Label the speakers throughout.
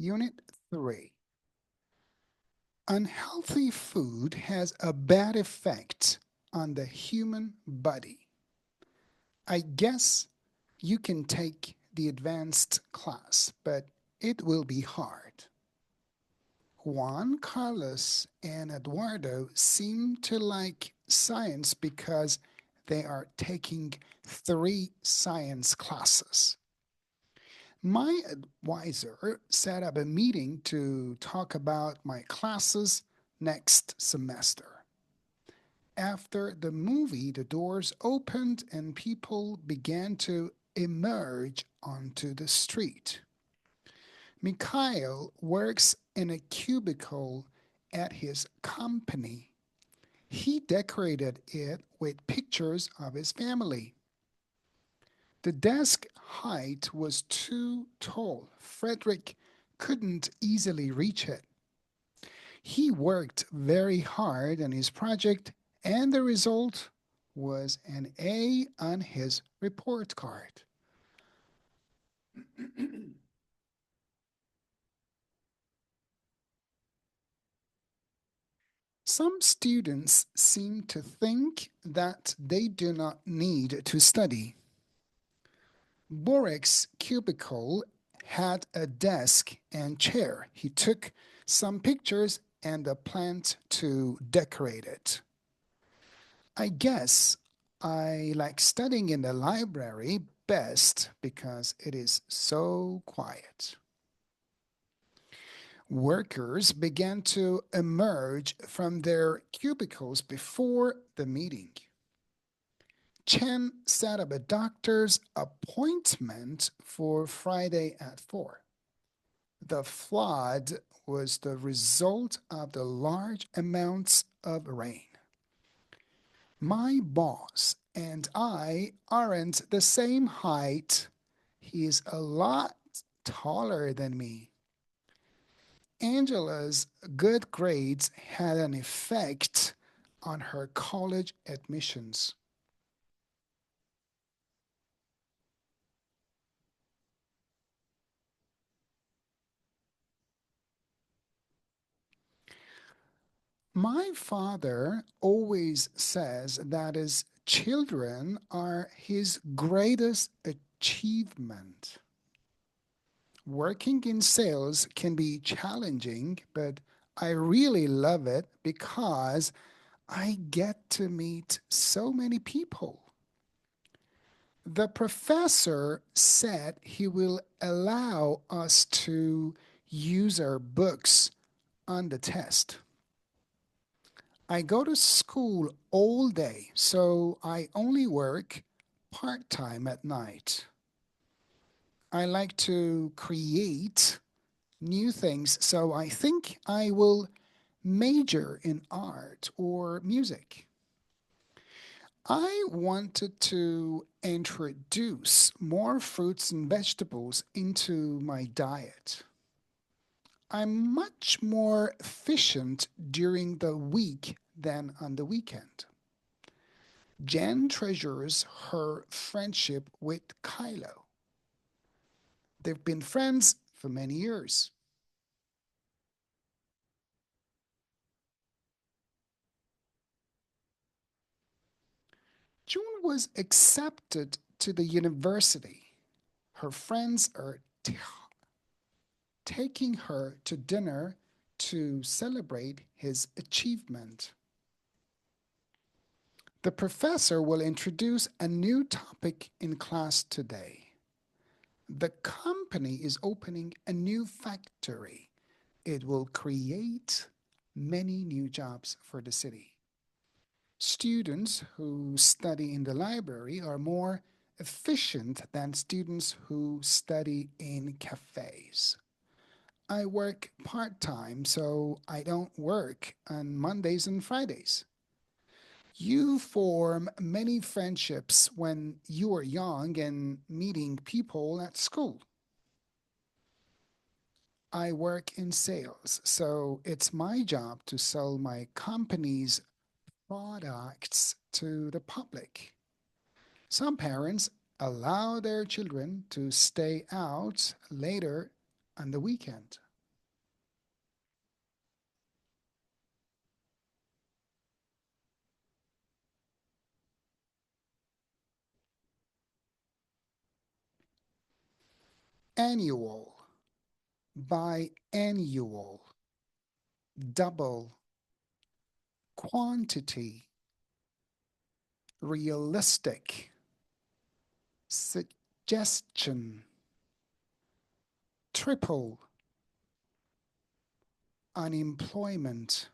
Speaker 1: Unit 3. Unhealthy food has a bad effect on the human body. I guess you can take the advanced class, but it will be hard. Juan Carlos and Eduardo seem to like science because they are taking 3 science classes. My advisor set up a meeting to talk about my classes next semester. After the movie, the doors opened and people began to emerge onto the street. Mikhail works in a cubicle at his company. He decorated it with pictures of his family. The desk height was too tall. Frederick couldn't easily reach it. He worked very hard on his project, and the result was an A on his report card. Some students seem to think that they do not need to study. Borek's cubicle had a desk and chair. He took some pictures and a plant to decorate it. I guess I like studying in the library best because it is so quiet. Workers began to emerge from their cubicles before the meeting. Chen set up a doctor's appointment for Friday at 4. The flood was the result of the large amounts of rain. My boss and I aren't the same height. He's a lot taller than me. Angela's good grades had an effect on her college admissions. My father always says that his children are his greatest achievement. Working in sales can be challenging, but I really love it because I get to meet so many people. The professor said he will allow us to use our books on the test. I go to school all day, so I only work part time at night. I like to create new things, so I think I will major in art or music. I wanted to introduce more fruits and vegetables into my diet. I'm much more efficient during the week than on the weekend. Jen treasures her friendship with Kylo. They've been friends for many years. June was accepted to the university. Her friends are taking her to dinner to celebrate his achievement. The professor will introduce a new topic in class today. The company is opening a new factory. It will create many new jobs for the city. Students who study in the library are more efficient than students who study in cafes. I work part time, so I don't work on Mondays and Fridays. You form many friendships when you are young and meeting people at school. I work in sales, so it's my job to sell my company's products to the public. Some parents allow their children to stay out later on the weekend. annual, biannual, double, quantity, realistic, suggestion, triple, unemployment.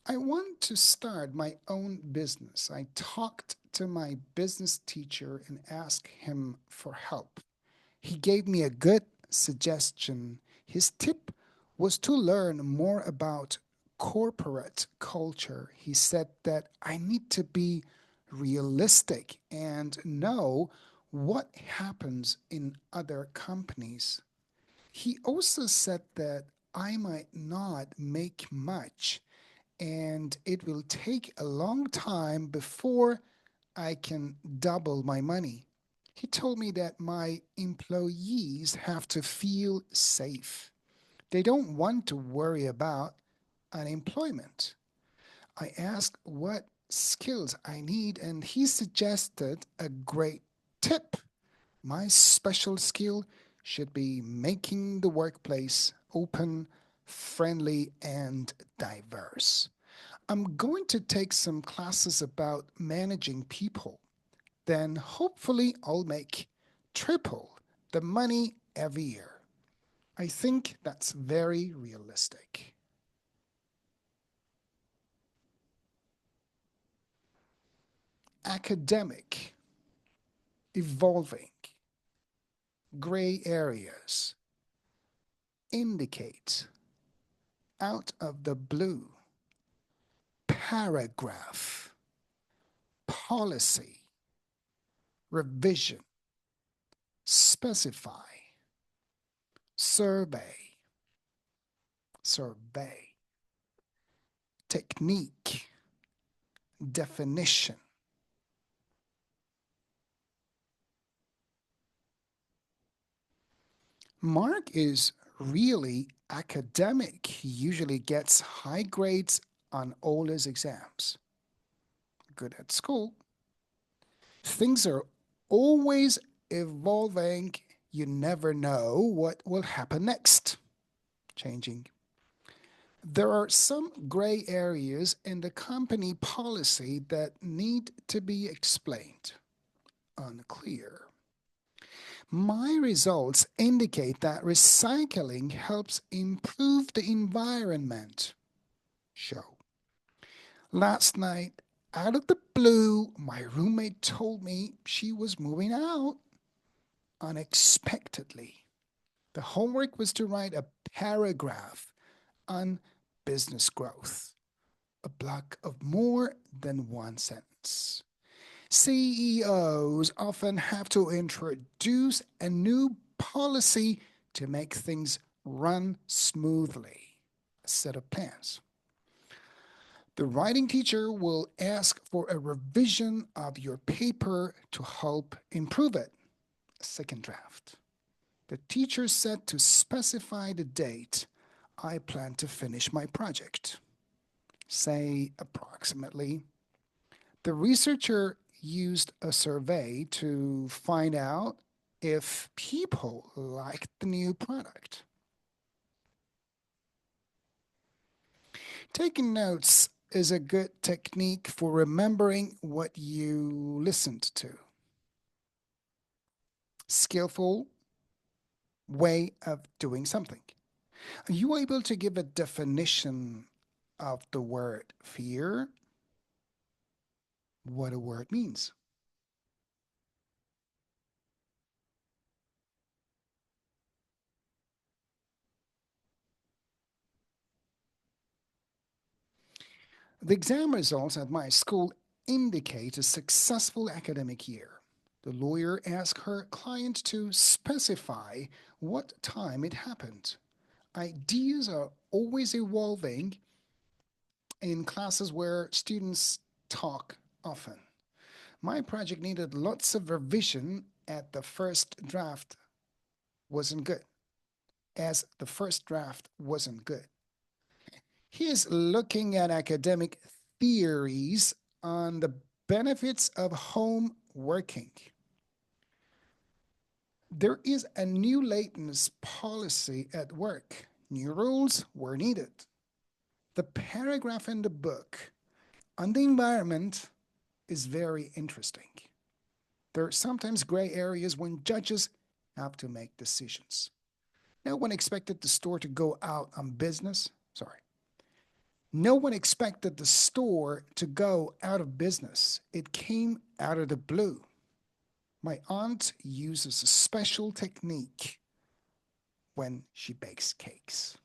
Speaker 1: I want to start my own business. I talked to my business teacher and asked him for help. He gave me a good suggestion. His tip was to learn more about corporate culture. He said that I need to be realistic and know what happens in other companies. He also said that I might not make much and it will take a long time before I can double my money. He told me that my employees have to feel safe. They don't want to worry about unemployment. I asked what skills I need, and he suggested a great tip. My special skill should be making the workplace open, friendly, and diverse. I'm going to take some classes about managing people. Then hopefully I'll make triple the money every year. I think that's very realistic. Academic, evolving, gray areas, indicate, out of the blue, paragraph, policy, revision, specify, survey, survey, technique, definition. Mark is really academic. He usually gets high grades on all his exams. Good at school. Things are always evolving. You never know what will happen next. Changing. There are some gray areas in the company policy that need to be explained. Unclear. My results indicate that recycling helps improve the environment. Show. Last night, out of the blue, my roommate told me she was moving out unexpectedly. The homework was to write a paragraph on business growth, a block of more than one sentence. CEOs often have to introduce a new policy to make things run smoothly. A set of plans. The writing teacher will ask for a revision of your paper to help improve it. A second draft. The teacher said to specify the date I plan to finish my project. Say approximately. The researcher used a survey to find out if people liked the new product. Taking notes is a good technique for remembering what you listened to. Skillful way of doing something. Are you able to give a definition of the word fear? What a word means. The exam results at my school indicate a successful academic year. The lawyer asked her client to specify what time it happened. Ideas are always evolving in classes where students talk often. My project needed lots of revision at the first draft wasn't good, as the first draft wasn't good. He is looking at academic theories on the benefits of home working. There is a new lateness policy at work. New rules were needed. The paragraph in the book on the environment is very interesting. There are sometimes gray areas when judges have to make decisions. No one expected the store to go out on business. Sorry. No one expected the store to go out of business. It came out of the blue. My aunt uses a special technique when she bakes cakes.